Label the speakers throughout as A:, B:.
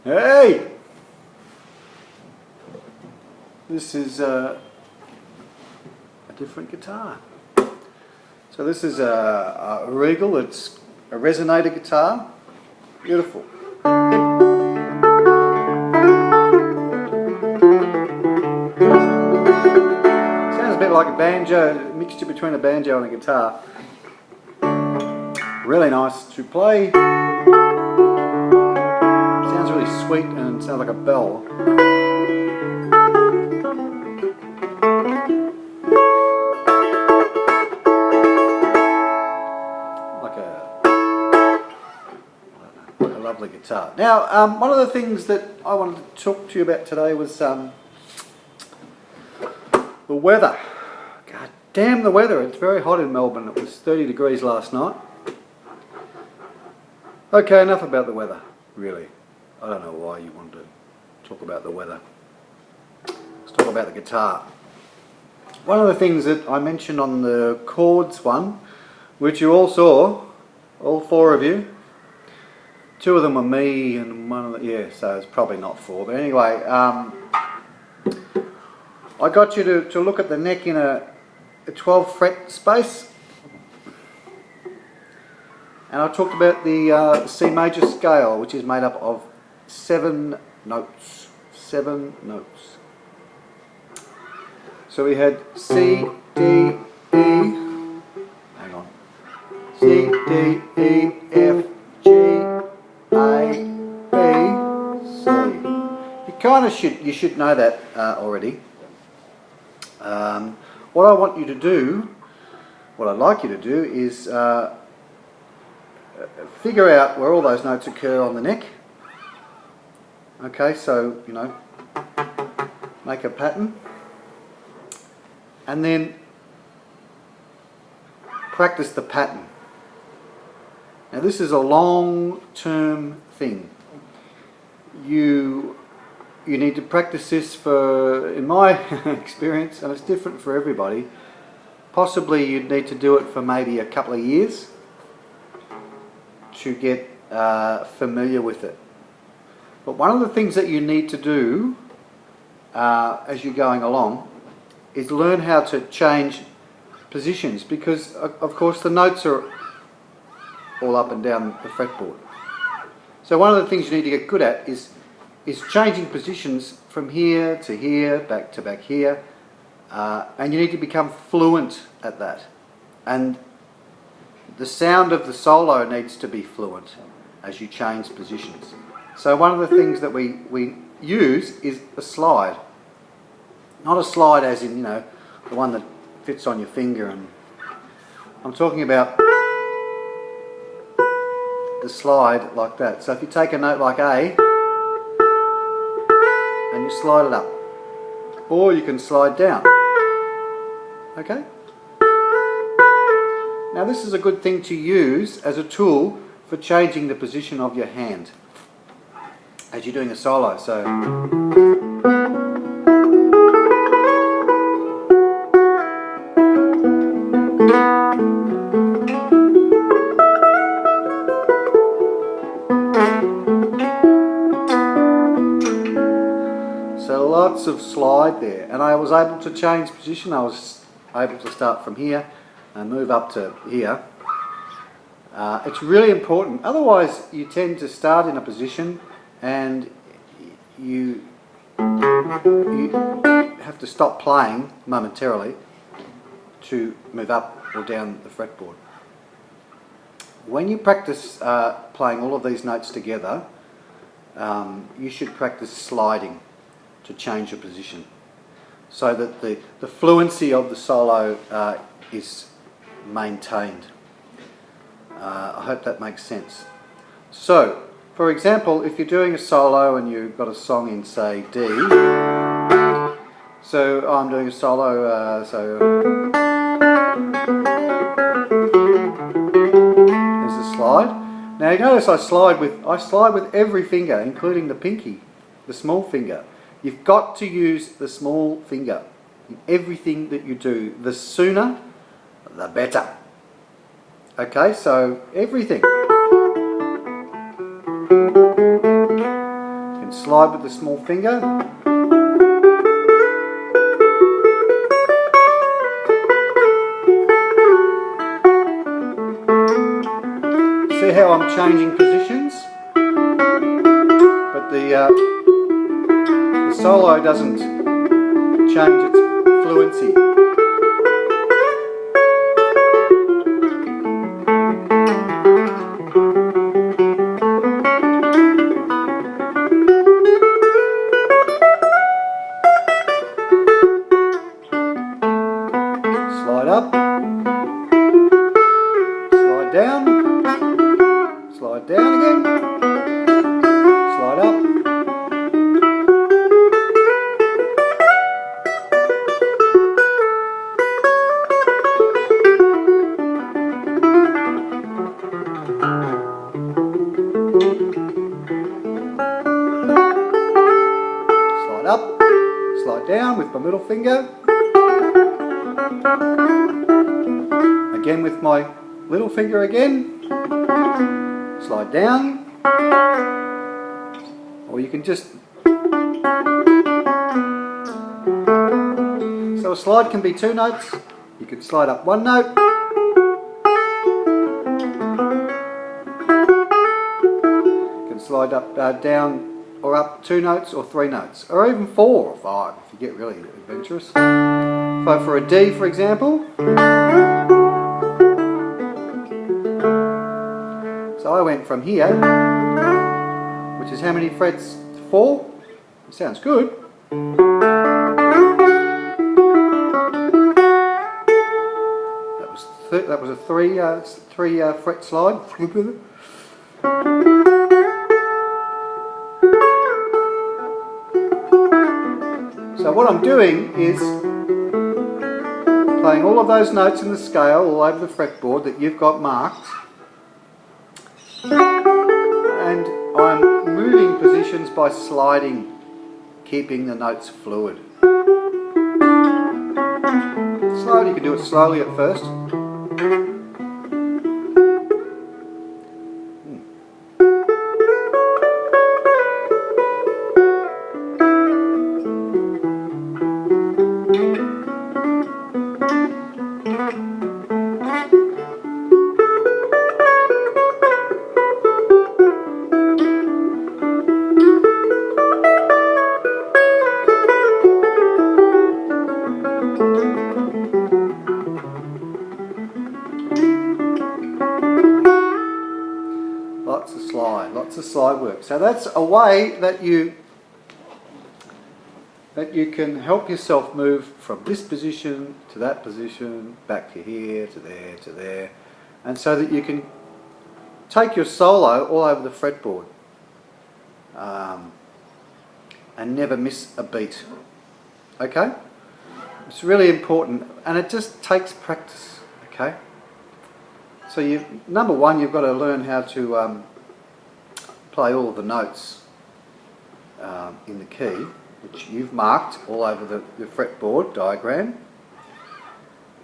A: Hey! This is a different guitar. So this is a Regal, it's a resonator guitar. Beautiful. Sounds a bit like a banjo, a mixture between a banjo and a guitar. Really nice to play. Sounds really sweet and sounds like a bell. Like a lovely guitar. Now, one of the things that I wanted to talk to you about today was the weather. God damn the weather. It's very hot in Melbourne. It was 30 degrees last night. Okay, enough about the weather, really. I don't know why you want to talk about the weather. Let's talk about the guitar. One of the things that I mentioned on the chords one, which you all saw, all four of you, two of them were me and one of the, yeah, so it's probably not four, but anyway, I got you to look at the neck in a 12 fret space. And I talked about the C major scale, which is made up of 7 notes. 7 notes. So we had C, D, E, hang on, C, D, E, F, G, A, B, C. You kind of should know that already. What I want you to do, what I'd like you to do is figure out where all those notes occur on the neck. Okay, so, you know, make a pattern and then practice the pattern. Now this is a long-term thing. You need to practice this for, in my experience, and it's different for everybody, possibly you'd need to do it for maybe a couple of years to get familiar with it. But one of the things that you need to do as you're going along is learn how to change positions, because of course the notes are all up and down the fretboard. So one of the things you need to get good at is changing positions from here to here, back to back here, and you need to become fluent at that. And the sound of the solo needs to be fluent as you change positions. So one of the things that we use is a slide. Not a slide as in, you know, the one that fits on your finger. And I'm talking about the slide like that. So if you take a note like A and you slide it up, or you can slide down. Okay? Now this is a good thing to use as a tool for changing the position of your hand as you're doing a solo. So lots of slide there, and I was able to change position. I was able to start from here and move up to here. It's really important, otherwise you tend to start in a position and you have to stop playing momentarily to move up or down the fretboard. When you practice playing all of these notes together, you should practice sliding to change your position, so that the fluency of the solo is maintained. I hope that makes sense. So, for example, if you're doing a solo and you've got a song in, say, D, so I'm doing a solo, so there's a slide. Now you notice I slide with every finger, including the pinky, the small finger. You've got to use the small finger in everything that you do. The sooner, the better. Okay, so everything. can slide with the small finger. See how I'm changing positions? But the solo doesn't change its fluency. Slide up, slide down, slide down again, slide up. Slide up, slide down with my middle finger. Again with my little finger again. Slide down. Or you can just... So a slide can be 2 notes. You can slide up 1 note. You can slide up, down or up 2 notes or 3 notes. Or even 4 or 5 if you get really adventurous. So for a D, for example. So I went from here, which is how many frets? 4? It sounds good. That was a 3 fret slide. So what I'm doing is playing all of those notes in the scale all over the fretboard that you've got marked, and I'm moving positions by sliding, keeping the notes fluid. Slowly, you can do it slowly at first. Lots of slide work. So that's a way that you can help yourself move from this position to that position, back to here, to there, to there, and so that you can take your solo all over the fretboard and never miss a beat. Okay? It's really important, and it just takes practice. Okay? So number one, you've got to learn how to play all of the notes in the key, which you've marked all over the fretboard diagram.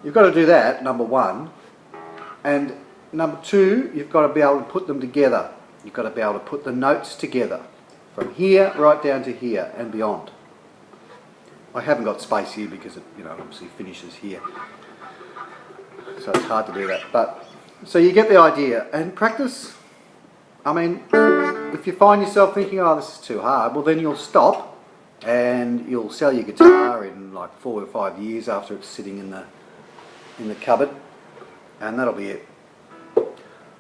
A: You've got to do that, number one. And number two, you've got to be able to put them together. You've got to be able to put the notes together from here right down to here and beyond. I haven't got space here because it, obviously finishes here, so it's hard to do that. But so you get the idea, and practice. I mean, if you find yourself thinking, oh, this is too hard, well then you'll stop and you'll sell your guitar in like 4 or 5 years after it's sitting in the cupboard, and that'll be it.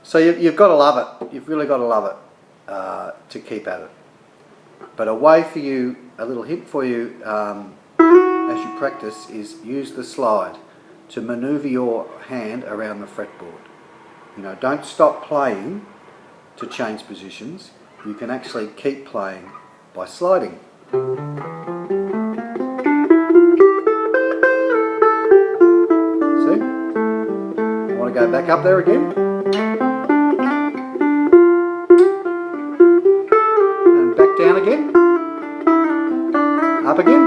A: So you've got to love it. You've really got to love it to keep at it. But a way for you, a little hint for you as you practice, is use the slide to manoeuvre your hand around the fretboard. Don't stop playing to change positions. You can actually keep playing by sliding. See? I want to go back up there again. And back down again. Up again.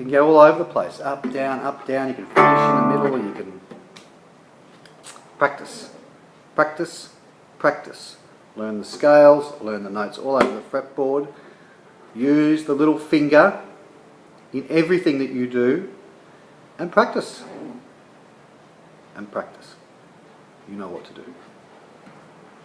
A: can go all over the place. Up, down, you can finish in the middle, you can practice. Practice, practice. Learn the scales, learn the notes all over the fretboard. Use the little finger in everything that you do, and practice. And practice. You know what to do.